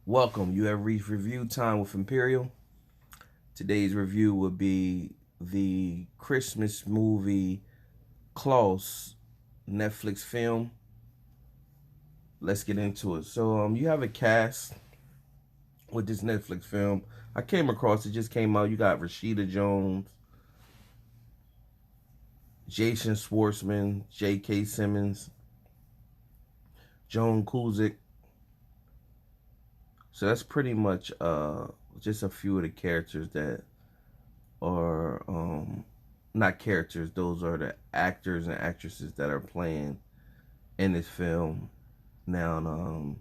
Welcome. You have reached review time with Imperial. Today's review will be the Christmas movie Klaus Netflix film. Let's get into it. So, you have a cast with this Netflix film. I came across it, just came out. You got Rashida Jones, Jason Schwartzman, J.K. Simmons, Joan Cusack. So that's pretty much just a few of the characters that are not characters, those are the actors and actresses that are playing in this film. Now,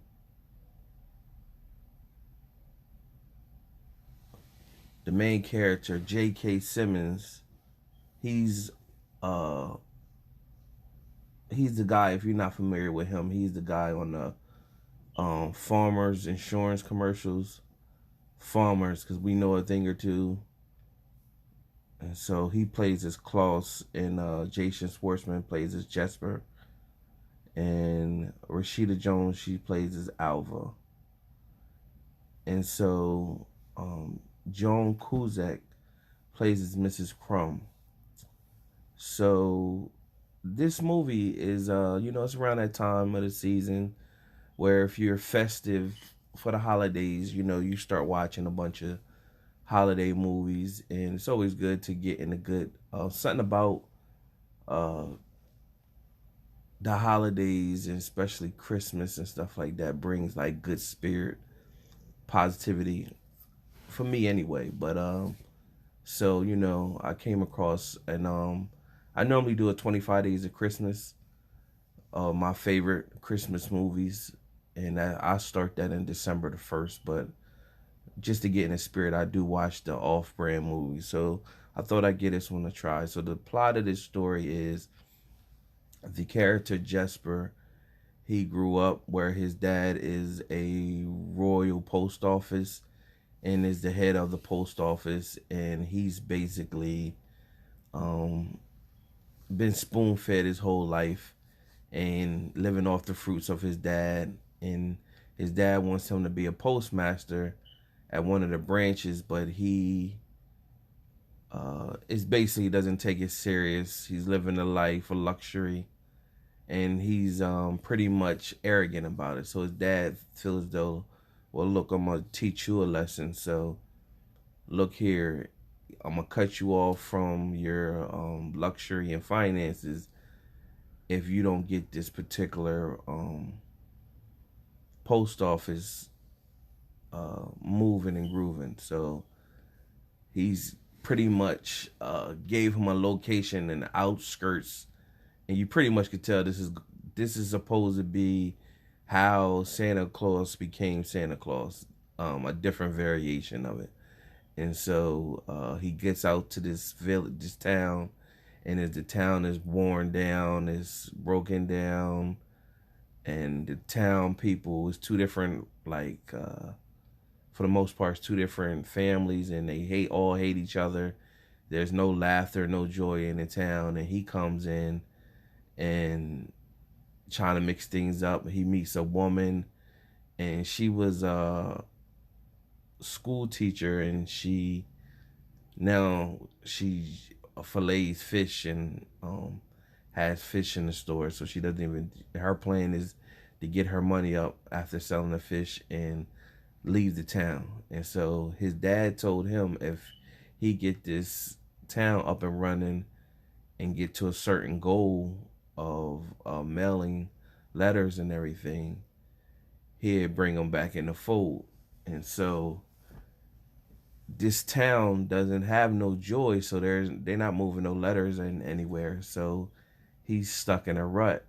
the main character, J.K. Simmons, he's uh he's the guy. If you're not familiar with him, he's the guy on the farmers insurance commercials. Farmers, because we know a thing or two. And so he plays as Klaus, and Jason Schwartzman plays as Jesper, and Rashida Jones, she plays as Alva. And so Joan Cusack plays as Mrs. Crumb. So this movie is, it's around that time of the season where if you're festive for the holidays, you start watching a bunch of holiday movies, and it's always good to get in a good something about uh, the holidays, and especially Christmas and stuff like that, brings like good spirit, positivity for me anyway. But so I came across, and I normally do a 25 days of Christmas, my favorite Christmas movies, and I start that in December the 1st. But just to get in the spirit, I do watch the off-brand movies. So I thought I'd get this one a try. So the plot of this story is the character Jesper. He grew up where his dad is a royal post office and is the head of the post office, and he's basically um, been spoon-fed his whole life and living off the fruits of his dad. And his dad wants him to be a postmaster at one of the branches, but he is basically doesn't take it serious. He's living a life of luxury, and he's pretty much arrogant about it. So his dad feels as though, well, look, I'm gonna teach you a lesson. So look here, I'm gonna cut you off from your luxury and finances if you don't get this particular post office moving and grooving. So he's pretty much gave him a location in the outskirts, and you pretty much could tell this is supposed to be how Santa Claus became Santa Claus, a different variation of it. And so he gets out to this village, this town, and as the town is worn down, is broken down, and the town people is two different, like for the most part, it's two different families, and they all hate each other. There's no laughter, no joy in the town, and he comes in and trying to mix things up. He meets a woman, and she was a school teacher, and she fillets fish, and has fish in the store. So she doesn't even. Her plan is to get her money up after selling the fish and leave the town. And so his dad told him if he get this town up and running and get to a certain goal of mailing letters and everything, he'd bring them back in the fold. And so this town doesn't have no joy, so they're not moving no letters in anywhere. So he's stuck in a rut.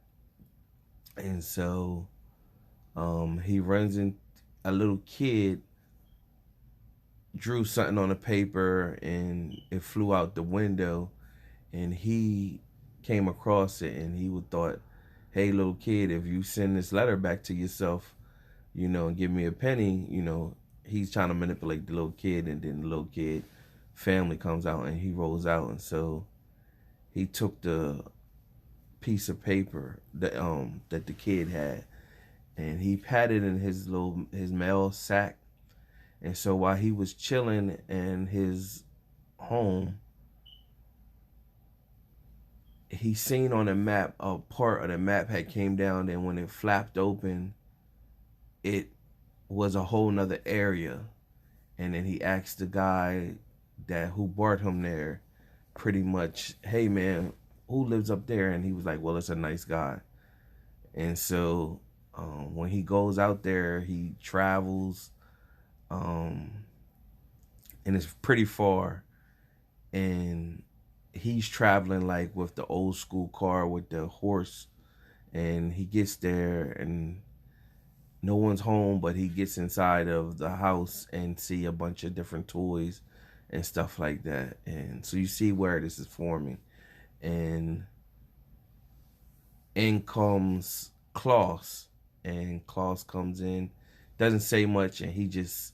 And so he runs in. A little kid drew something on a paper, and it flew out the window, and he came across it, and he would thought, hey, little kid, if you send this letter back to yourself, and give me a penny, he's trying to manipulate the little kid. And then the little kid family comes out, and he rolls out. And so he took the piece of paper that the kid had, and he had it in his mail sack. And so while he was chilling in his home, he seen on the map a part of the map had came down, and when it flapped open, it was a whole nother area. And then he asked the guy that who brought him there, pretty much, hey man, who lives up there? And he was like, well, it's a nice guy. And so when he goes out there, he travels, um, and it's pretty far. And he's traveling like with the old school car with the horse. And he gets there, and no one's home, but he gets inside of the house and see a bunch of different toys and stuff like that. And so you see where this is forming. And in comes Klaus, and Klaus comes in, doesn't say much, and he just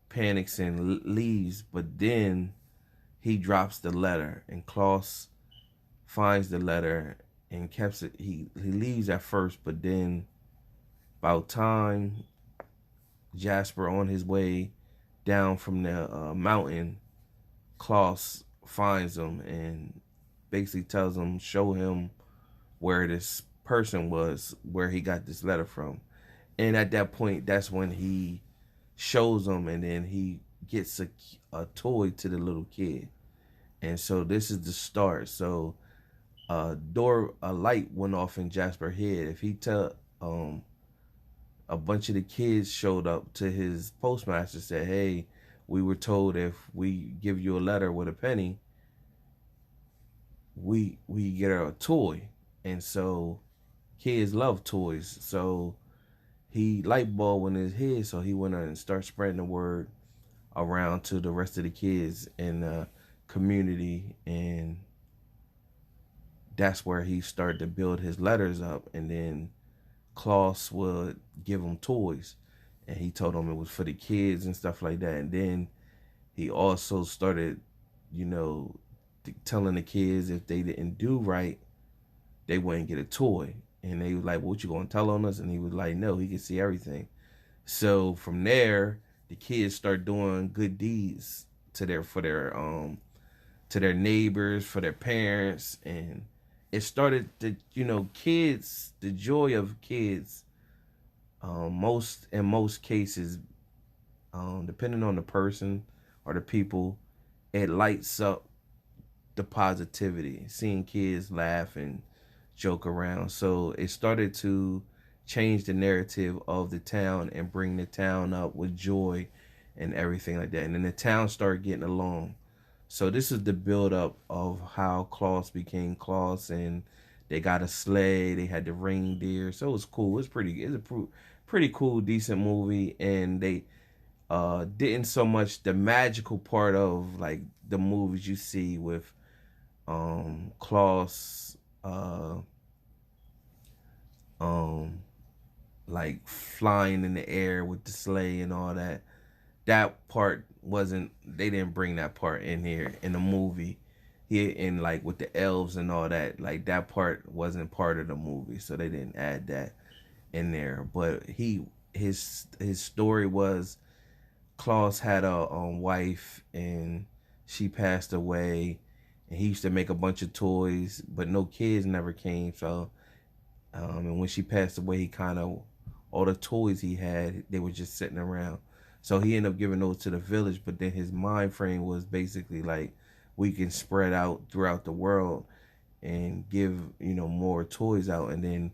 panics and leaves. But then he drops the letter, and Klaus finds the letter and keeps it. He leaves at first, but then about time Jasper on his way down from the mountain, Klaus finds him and basically tells him, show him where this person was, where he got this letter from. And at that point, that's when he shows him, and then he gets a toy to the little kid. And so this is the start. So a light went off in Jasper's head. If he tell a bunch of the kids showed up to his postmaster, said, hey, we were told if we give you a letter with a penny, we get a toy. And so kids love toys. So he light bulb in his head, so he went on and started spreading the word around to the rest of the kids in the community. And that's where he started to build his letters up. And then Klaus would give him toys, and he told him it was for the kids and stuff like that. And then he also started, you know, telling the kids if they didn't do right, they wouldn't get a toy. And they was like, what, you gonna tell on us? And he was like, no, he could see everything. So from there, the kids start doing good deeds to their neighbors, for their parents. And it started to, kids, the joy of kids, in most cases, depending on the person or the people, it lights up the positivity, seeing kids laugh and joke around. So it started to change the narrative of the town and bring the town up with joy and everything like that. And then the town started getting along. So this is the build up of how Klaus became Klaus, and they got a sleigh, they had the reindeer. So it was cool. It's a pretty cool, decent movie. And they didn't so much the magical part of like the movies you see with Klaus like flying in the air with the sleigh and all that. That part wasn't, they didn't bring that part in here in the movie. Here in like with the elves and all that, like that part wasn't part of the movie, so they didn't add that in there. But his story was Klaus had a wife, and she passed away, and he used to make a bunch of toys, but no kids never came. So and when she passed away, he kind of, all the toys he had, they were just sitting around. So he ended up giving those to the village. But then his mind frame was basically like, we can spread out throughout the world and give, more toys out. And then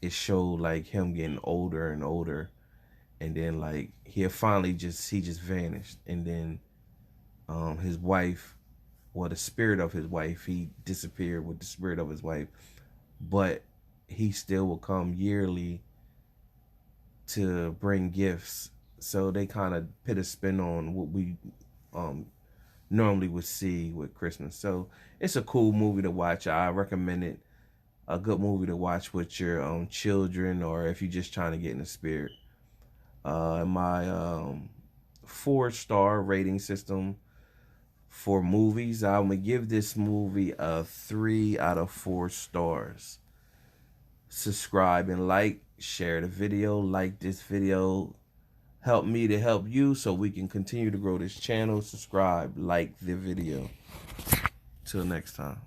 it showed like him getting older and older. And then like he just vanished. And then his wife, well, the spirit of his wife, he disappeared with the spirit of his wife. But he still will come yearly to bring gifts. So they kind of put a spin on what we normally would see with Christmas. So it's a cool movie to watch. I recommend it. A good movie to watch with your children, or if you're just trying to get in the spirit. My 4-star rating system for movies, I'm gonna give this movie a 3 out of 4 stars. subscribe and like, share the video, like this video. Help me to help you so we can continue to grow this channel. Subscribe, like the video. Till next time.